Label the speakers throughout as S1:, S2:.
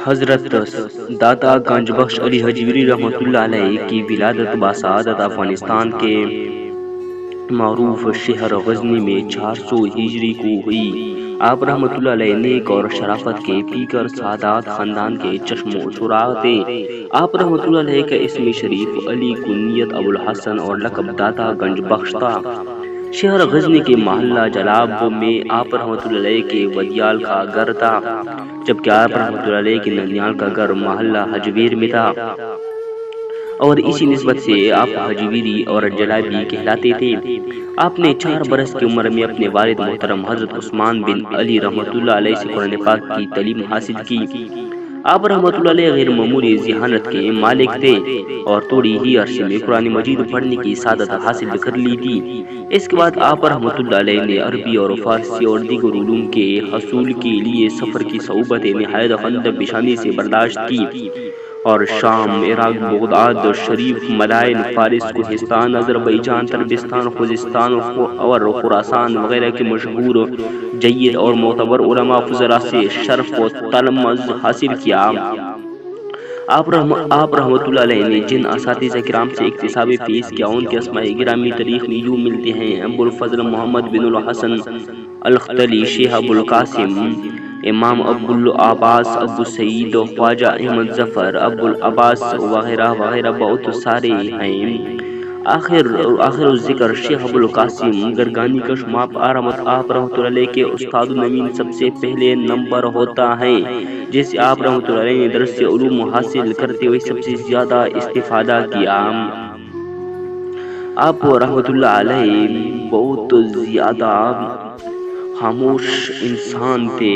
S1: حضرت داتا گنج بخش علی حجویری رحمۃ اللہ علیہ کی ولادت بسعادت افغانستان کے معروف شہر غزنی میں 400 ہجری کو ہوئی۔ آپ رحمۃ اللہ علیہ نیک اور شرافت کے پیکر سادات خاندان کے چشم و چراغ تھے۔ آپ رحمۃ اللہ علیہ کا اسم شریف علی، کنیت ابو الحسن اور لقب داتا گنج بخش تھا۔ شہر غزنی کے محلہ جلاب میں آپ رحمۃ اللہ علیہ کے ودیال کا گھر تھا، جبکہ آپ رحمۃ اللہ علیہ کے ننیال کا گھر محلہ حجویر میں تھا، اور اسی نسبت سے آپ حجویری اور جلابی کہلاتے تھے۔ آپ نے 4 برس کی عمر میں اپنے والد محترم حضرت عثمان بن علی رحمۃ اللہ علیہ سے قرآن پاک کی تعلیم حاصل کی۔ آپ رحمۃ اللہ علیہ غیر معمولی ذہانت کے مالک تھے اور تھوڑی ہی عرصے میں قرآن مجید پڑھنے کی سعادت حاصل کر لی تھی۔ اس کے بعد آپ رحمۃ اللہ علیہ نے عربی اور فارسی اور دیگر علوم کے حصول کے لیے سفر کی صعوبتیں نہایت خندق پیشانی سے برداشت کی، اور شام، عراق، بغداد شریف، مدائن، فارس، کوہستان، آذربائیجان، ترکستان، خوزستان اور خراسان وغیرہ کے مشہور، جید اور معتبر علماء فضلاء سے شرف و تلمذ حاصل کیا۔ آپ رحمۃ اللہ علیہ نے جن اساتذہ کرام سے اکتساب فیض کیا، ان کے اسماء گرامی تاریخ میں یوں ملتے ہیں: ابو الفضل محمد بن الحسن الختلی، شیخ ابو القاسم، امام ابو العباس، ابو سعید، خواجہ احمد ظفر، ابو العباس وغیرہ وغیرہ بہت سارے ہیں۔ آخر الذکر شیخ ابو القاسم گرگانی کا شمار آپ رحمۃ اللہ علیہ کے استاد نوین سب سے پہلے نمبر ہوتا ہے، جس سے آپ رحمۃ اللہ علیہ نے درس علوم حاصل کرتے ہوئے سب سے زیادہ استفادہ کیا۔ آپ رحمۃ اللہ علیہ بہت زیادہ خاموش انسان تھے۔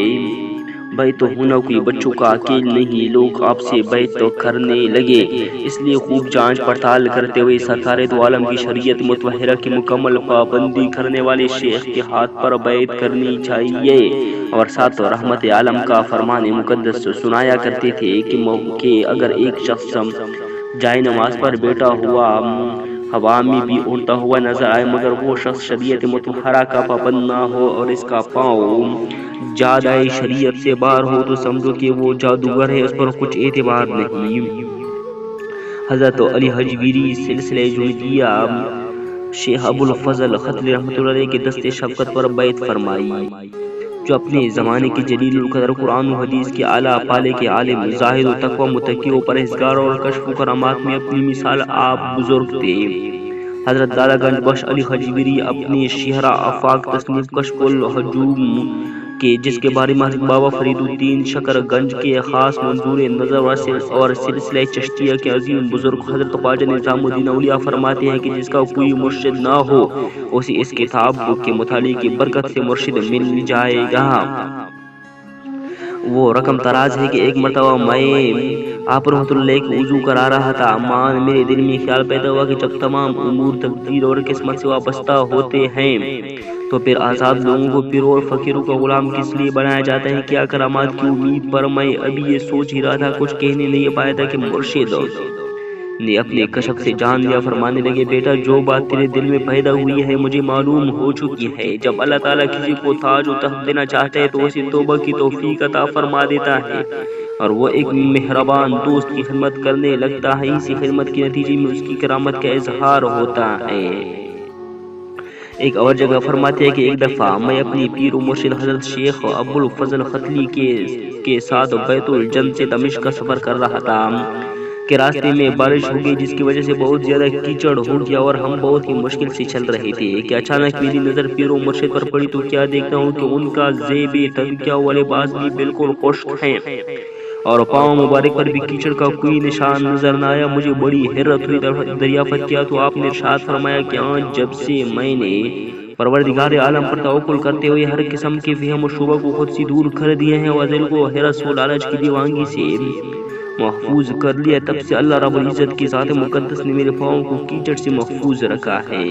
S1: بیعت ہونا کوئی بچوں کا کھیل نہیں، لوگ آپ سے بیعت کرنے لگے، اس لیے خوب جانچ پڑتال کرتے ہوئے سرکار دو عالم کی شریعت مطہرہ کی مکمل پابندی کرنے والے شیخ کے ہاتھ پر بیعت کرنی چاہیے، اور ساتھ رحمت عالم کا فرمان مقدس سنایا کرتے تھے کہ اگر ایک شخص جائے نماز پر بیٹھا ہوا ہوا میں بھی اڑتا ہوا نظر آئے، مگر وہ شخص شریعت مطہرہ کا پابند نہ ہو اور اس کا پاؤں جادۂ شریعت سے باہر ہو، تو سمجھو کہ وہ جادوگر ہے، اس پر کچھ اعتبار نہیں۔ حضرت علی حجویری سلسلہ جنیدیہ شیخ ابو الفضل ختلی رحمۃ اللہ علیہ کے دست شفقت پر بیعت فرمائی، جو اپنے زمانے کے جلیل القدر قرآن و حدیث کے اعلیٰ پالے کے عالم، زاہد و تقوی، متقی و پرہیزگار اور کشف و کرامات میں اپنی مثال آپ بزرگ تھے۔ حضرت داتا گنج بخش علی حجویری اپنی شہرہ آفاق تصنیف کشف الحجوم کے، جس کے بارے میں حضرت بابا فرید الدین شکر گنج کے خاص منظور نظر اور سلسلہ چشتیہ کے عظیم بزرگ حضرت خواجہ نظام الدین اولیاء فرماتے ہیں کہ جس کا کوئی مرشد نہ ہو، اسے اس کتاب کے مطالعے کی برکت سے مرشد مل جائے گا۔ وہ رقم تراز ہے کہ ایک مرتبہ میں آپ رحمۃ اللہ علیہ وضو کرا رہا تھا، میرے دل میں خیال پیدا ہوا کہ جب تمام امور تقدیر اور قسمت سے وابستہ ہوتے ہیں تو پھر آزاد لوگوں کو پیر اور فقیروں کا غلام کس لیے بنایا جاتا ہے؟ کیا کرامات کی امید پر میں ابھی یہ سوچ ہی رہا تھا، کچھ کہنے نہیں پایا تھا کہ مرشد نے اپنے کشف سے جان لیا، فرمانے لگے: بیٹا، جو بات تیرے دل میں پیدا ہوئی ہے مجھے معلوم ہو چکی ہے۔ جب اللہ تعالیٰ کسی کو تاج و تخت دینا چاہتا ہے تو اسے توبہ کی توفیق عطا فرما دیتا ہے، اور وہ ایک مہربان دوست کی خدمت کرنے لگتا ہے، اسی خدمت کے نتیجے میں اس کی کرامت کا اظہار ہوتا ہے۔ ایک اور جگہ فرماتے ہیں کہ ایک دفعہ میں اپنی پیر و مرشد حضرت شیخ ابو الفضل ختلی کے ساتھ بیت الجن سے دمشق کا سفر کر رہا تھا کہ راستے میں بارش ہو گئی، جس کی وجہ سے بہت زیادہ کیچڑ ہو گیا اور ہم بہت ہی مشکل سے چل رہے تھے کہ اچانک میری نظر پیر و مرشد پر پڑی، تو کیا دیکھتا ہوں کہ ان کا زیب تنکیہ والے لباس بھی بالکل خشک ہیں اور پاؤں مبارک پر بھی کیچڑ کا کوئی نشان نظر نہ آیا۔ مجھے بڑی حیرت ہوئی، دریافت کیا تو آپ نے ارشاد فرمایا کہ جب سے میں نے پروردگار عالم پر توکل کرتے ہوئے ہر قسم کے وہم و شبہ کو خود سے دور کر دیے ہیں اور دل کو حرص و لالچ کی دیوانگی سے محفوظ کر لیا، تب سے اللہ رب العزت کی ذات مقدس نے میرے پاؤں کو کیچڑ سے محفوظ رکھا ہے۔